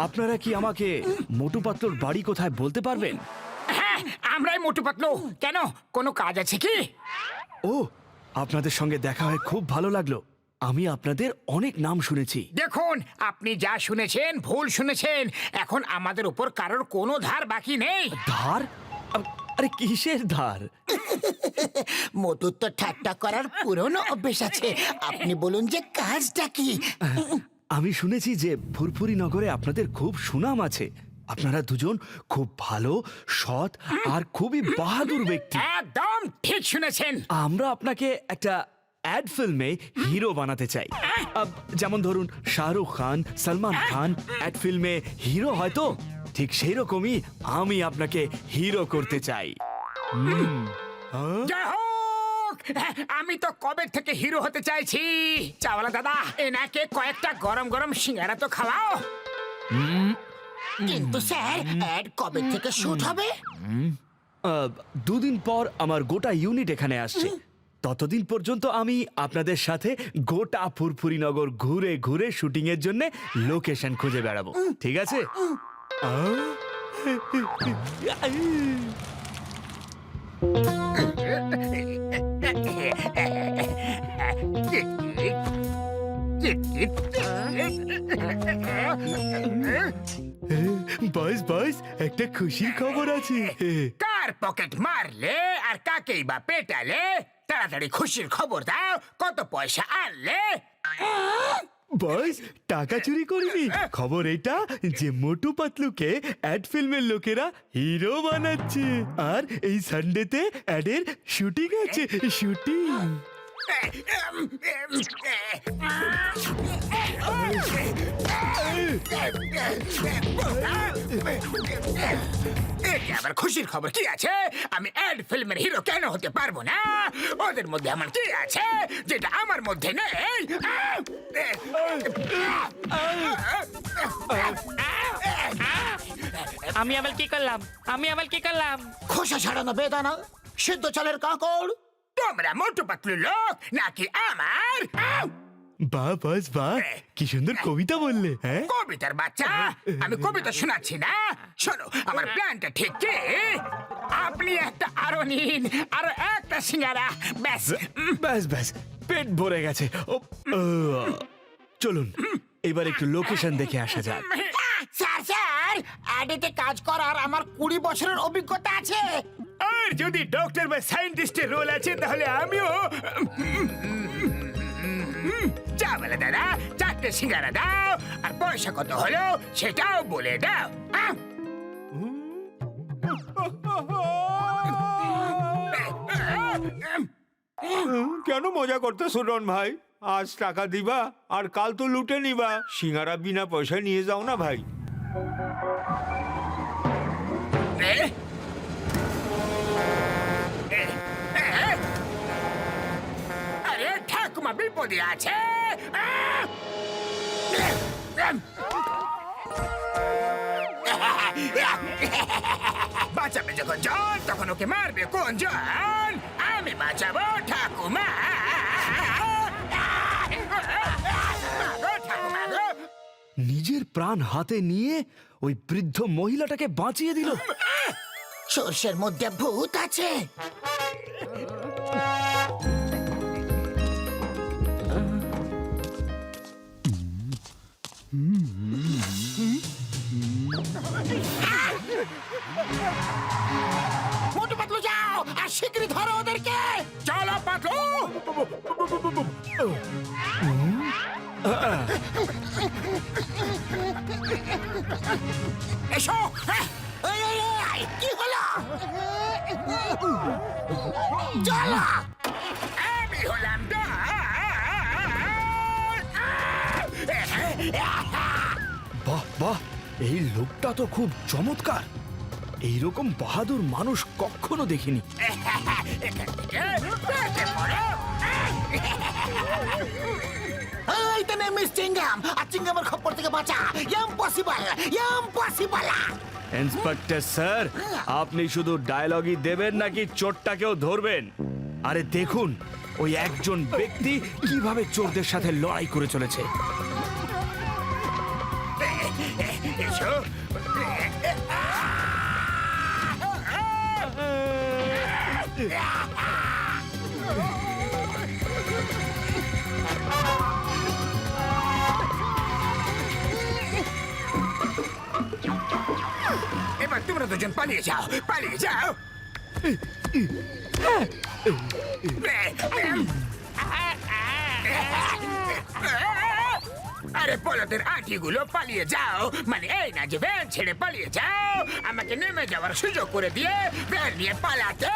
আপনারা কি আমাকে মোটু পাতলুর বাড়ি কোথায় বলতে পারবেন? হ্যাঁ, আমরাই মোটু পাতলু। কেন, কোনো কাজ আছে কি? ও, আপনাদের সঙ্গে দেখা হয়ে খুব ভালো লাগলো। আমি আপনাদের অনেক নাম শুনেছি। দেখুন, আপনি যা শুনেছেন ভুল শুনেছেন। এখন আমাদের উপর কারোর কোনো ধার বাকি নেই। ধার? আরে কিসের ধার? মোটুর তো ঠাট্টা করার পুরনো অভ্যেস আছে। আপনি বলুন যে কাজটা কি? আমি শুনেছি যে ফুরফুরি নগরে আপনাদের খুব সুনাম আছে। আপনারা দুজন খুব ভালো, সৎ আর খুবই বাহাদুর ব্যক্তি। একদম ঠিক শুনেছেন। আমরা আপনাকে একটা অ্যাড ফিল্মে হিরো বানাতে চাই। যেমন ধরুন শাহরুখ খান, সালমান খান অ্যাড ফিল্মে হিরো হয়তো ঠিক সেই রকমই আমি আপনাকে হিরো করতে চাই। জয় হোক! আমি তো কবে থেকে হিরো হতে চাইছি। চাওয়ালা দাদা, এনাকে কয়েকটা গরম গরম সিঙ্গারা তো খাওয়াও। কিন্তু স্যার, অ্যাড কবে থেকে শুট হবে? দুদিন পর আমার গোটা ইউনিট এখানে আসছে। ততদিন পর্যন্ত আমি আপনাদের সাথে গোটা ফুরফুরি নগর ঘুরে ঘুরে শুটিং এর জন্য লোকেশন খুঁজে বেড়াবো, ঠিক আছে? বস বস, একটা খুশির খবর আছে। কার পকেট মারলে আর কাকেই বা পেটালে? তাড়াতাড়ি খুশির খবর দাও। কত পয়সা আনলে? বস, টাকা চুরি করিনি। খবর এটা যে মোটু পাতলুকে অ্যাড ফিল্মের লোকেরা হিরো বানাচ্ছে। আর এই সানডেতে অ্যাডের শুটিং আছে, শুটিং। এতে আবার খুশির খবর কি আছে? আমি অ্যাড ফিল্মের হিরো কেন হতে পারবো না? ওদের মধ্যে এমন কি আছে যেটা আমার মধ্যে নেই? আমি আবার কি করলাম? খোসা ছাড়ানো বেদানা, সিদ্ধ চালের কাঁকড়। তোমরা মোটু পাতলু লোক নাকি আমার? বাহ বস বাহ, কি সুন্দর কবিতা বললে। হ্যাঁ, কবিতার বাচ্চা, আমি কবিতা শোনাচ্ছি না। শোনো, আমার প্ল্যানটা ঠিক কি? আপনি একটা আরো নিন, আরো একটা সিঙ্গারা, ব্যাস। ব্যাস ব্যাস, পেট ভরে গেছে। ও, চলুন এবার একটু লোকেশন দেখে আসা যাক। স্যার স্যার, অ্যাডেতে কাজ করার আমার 20 বছরের অভিজ্ঞতা আছে। আর যদি ডক্টর বা সায়েন্টিস্টের রোল আছে তাহলে আমিও। চাওয়ালা দাদা, 4টে সিঙ্গারা দাও। আর পয়সা কত হলো সেটাও বলে দাও। কেন মজা করতে সুরন ভাই? আজ টাকা দিবা আর কাল তো লুটে নিবা। সিঙ্গারা বিনা পয়সায় নিয়ে যাও না ভাই। আরে ঠাকুমা বিপদে আছে। বাঁচাবে যখন জন, তখন ওকে মারবে কোন জন? আমি বাঁচাবো ঠাকুমা। ঠাকুমা গো, নিজের প্রাণ হাতে নিয়ে ওই বৃদ্ধ মহিলাটাকে বাঁচিয়ে দিল। সর্ষের মধ্যে ভূত আছে। মোটু পাতলু যাও আর শিগগিরই ধরো ওদেরকে। চলো পাতলু। এসো। এই, এই, এই, কি হলো? চলো। আমি হলাম বাহ বাহ, এই লোকটা তো খুব চমৎকার। এইরকম বাহাদুর মানুষ কখনো দেখিনি। এই তো নেই মিস চিংগাম, আর চিংগামের খপ্পর থেকে বাঁচা। Impossible, impossible. ইন্সপেক্টর স্যার, আপনি শুধু ডায়লগই দেবেন নাকি চোরটাকেও ধরবেন? আরে দেখুন, ওই একজন ব্যক্তি কিভাবে চোরদের সাথে লড়াই করে চলেছে। এসো এবার তোমরা দুজন পালিয়ে যাও, পালিয়ে যাও। আরে বলদের আঁটিগুলো পালিয়ে যাও, মানে এই না যে ভ্যান ছেড়ে পালিয়ে যাও, আমাকে নেমে যাওয়ার সুযোগ করে দিয়ে ভ্যান নিয়ে পালাতে।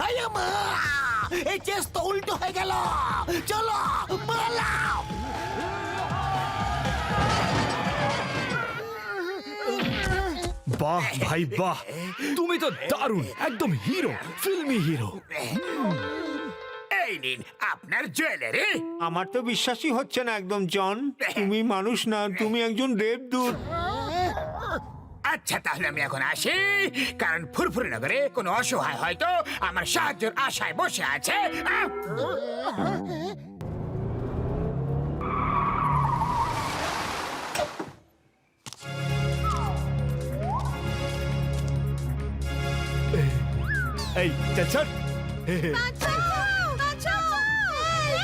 আয়া মা, এই চেস তো উল্টো হয়ে গেল। চলো পালাও। বাহ ভাই বাহ, তুমি তো দারুণ, একদম হিরো, ফিল্মি হিরো। এই নিন আপনার জুয়েলারি। আমার তো বিশ্বাসই হচ্ছে না একদম জন, তুমি মানুষ না, তুমি একজন দেবদূত। আচ্ছা তাহলে আমি এখন আসি, কারণ ফুরফুরি নগরে কোনো অসহায় হয়তো আমার সাহায্যের আশায় বসে আছে। এই চল চল। বাঁচাও! বাঁচাও!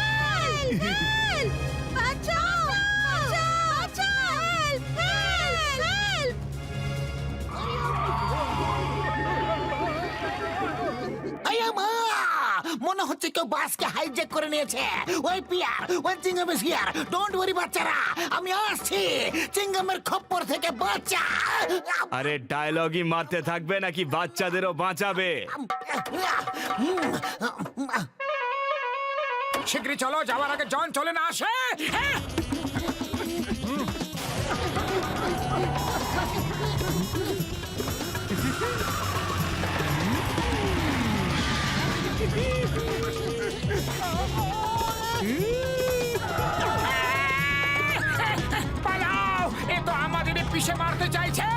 হেল্প! হেল্প! বাঁচাও! বাঁচাও! হেল্প! হেল্প! আয়া মা, মনে হচ্ছে কেউ বাসকে হাইজ্যাক করে নিয়েছে। ওই পিয়ার, ওই চিংগাম ইজ হিয়ার। ডোন্ট ওয়ারি বাচ্চারা, আমি আসছি। চিংগামের খপ্পর থেকে বাঁচা। আরে ডায়লগই মারতে থাকবে নাকি বাচ্চাদেরও বাঁচাবে? শীঘ্রই চলো, যাওয়ার আগে জন চলে না আসে। হ্যাঁ? পালাও, এ তো আমাদের পিছে মারতে চাইছে।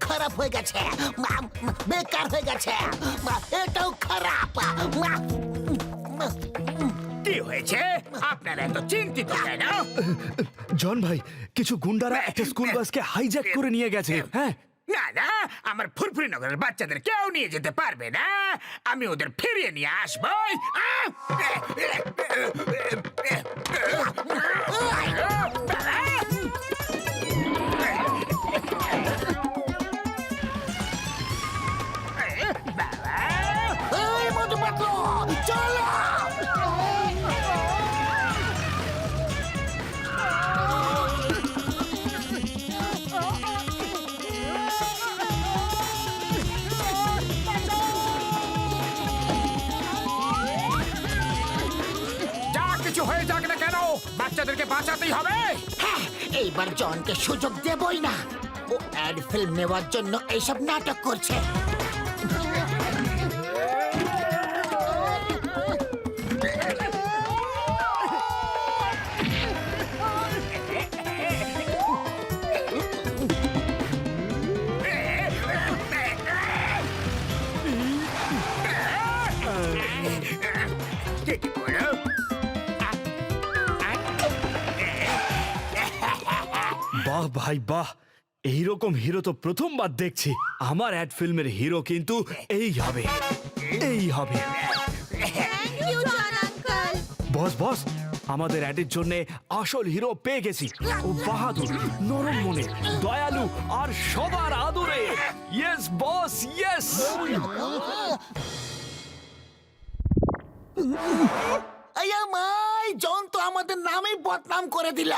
খারাপ হয়ে গেছে, বেকার হয়ে গেছে, এটাও খারাপ। কি হয়েছে? আপনারা এত চিন্তিত কেন? জন ভাই, কিছু গুন্ডারা একটা স্কুল বাসকে হাইজ্যাক করে নিয়ে গেছে। হ্যাঁ, না না, আমার ফুরফুরি নগরের বাচ্চাদের কেউ নিয়ে যেতে পারবে না। আমি ওদের ফিরিয়ে নিয়ে আসবই। এই মোটু পাতলু, চলো। যা কিছু হয়ে যাক না কেন, বাচ্চাদেরকে বাঁচাতেই হবে। হ্যাঁ, এইবার জনকে সুযোগ দেবই না। ও অ্যাড ফিল্ম নেওয়ার জন্য এইসব নাটক করছে। বাহ ভাই বাহ, এইরকম হিরো তো প্রথমবার দেখছি। আমার অ্যাড ফিল্মের হিরো কিন্তু এই হবে, এই হবে। Thank you John uncle. Boss boss, আমাদের অ্যাডের জন্য আসল হিরো পেয়ে গেছি। ও বাহাদুর, নরম মনে, দয়ালু আর সবার আদরে। Yes boss, yes. আয়া মাই, জন তো আমাদের নামেই বদনাম করে দিল।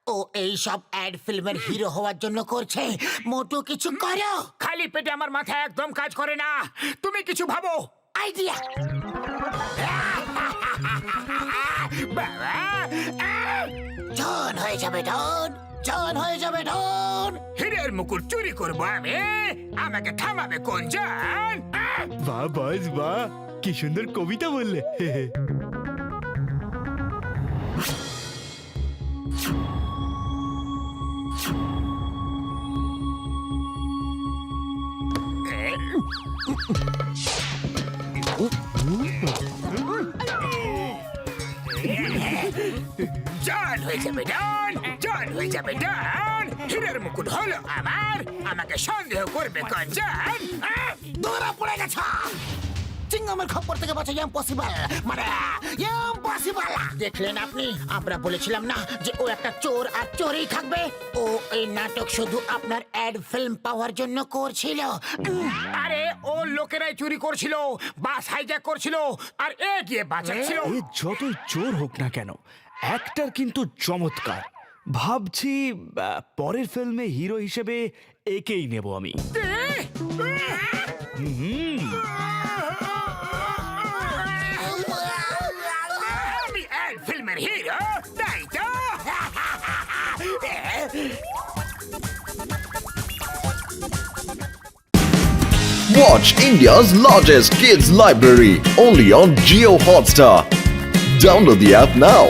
ও এই সব অ্যাড ফিল্মের হিরো হওয়ার জন্য করছে। মোটু কিছু করো। খালি পেটে আমার মাথা একদম কাজ করে না, তুমি কিছু ভাবো। আইডিয়া। জন হয়ে যাবে ডন, জন হয়ে যাবে ডন। হীরের মুকুট চুরি করবো আমি, আমাকে থামাবে কোন জন? বাহ বস বাহ, কি সুন্দর কবিতা বললে। জল হয়ে যাবে ডন, জল হয়ে যাবে ডন। হীরের মুকুট হলো আমার, আমাকে সন্দেহ করবে কজন? ধরা পড়ে গেছ। চিংগামের খপ্পর থেকে বাঁচা ইম্পসিবল, মানে ইম্পসিবল। দেখলেন আপনি, আমরা বলেছিলাম না যে ও একটা চোর আর চোরই থাকবে। ও এই নাটক শুধু আপনার অ্যাড ফিল্ম পাওয়ার জন্য করছিল। আরে ও লোকেরাই চুরি করছিল, বাস হাইজ্যাক করছিল, আর এ গিয়ে বাঁচাচ্ছিল। এ যতই চোর হোক না কেন, অ্যাক্টর কিন্তু চমৎকার। ভাবছি পরের ফিল্মে হিরো হিসেবে একেই নেব আমি। আমি অ্যাড ফিল্মের হিরো, তাই তো? Watch India's largest kids library only on Geo Hotstar. Download the app now.